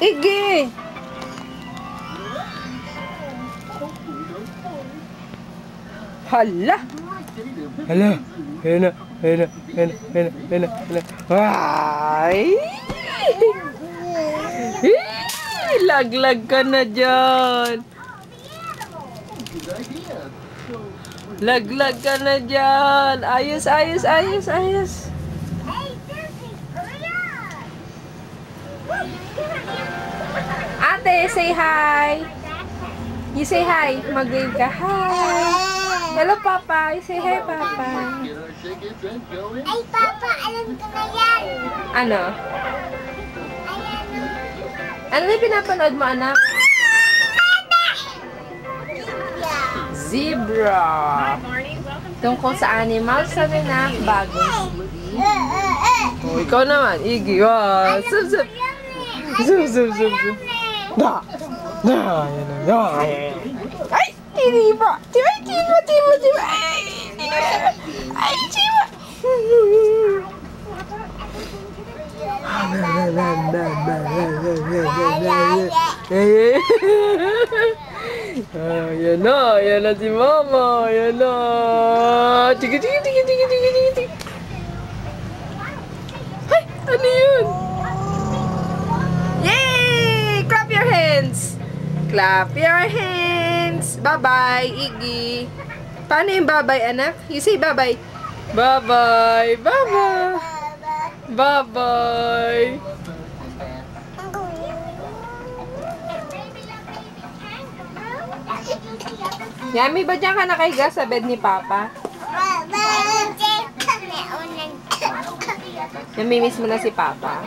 Iggy! Hala! Hala! Ayan na! Ayan na! Ayan na! Ayan na! Ayan na! Ayan na! Ay! Laglag ka na dyan! Laglag ka na dyan! Ayos! Ayos! Ayos! Ayos! Ate, say hi! You say hi. Mag-wave ka. Hi. Hello, Papa. You say hi, Papa. Ay, Papa, alam ko na yan. Ano? Ano na pinapanood mo, anak? Zebra. Tungkol sa animals, sabi na, bagong movie. Oh, ikaw naman, Iggy. Wow. Zup, zup. Zup, zup, zup, zup. Da. Da. Yan na. Ay! Hindi pa. Tiba. Ay, tiba. Yan na si Mama. Yan na. Tiki. Ay, ano yun? Yay! Clap your hands. Clap your hands. Bye-bye, Iggy. Paano yung bye-bye, anak? You say bye-bye. Bye-bye. Bye-bye. Bye-bye. Yummy, ba dyan ka nakahiga sa bed ni Papa? Namimiss mo na si Papa?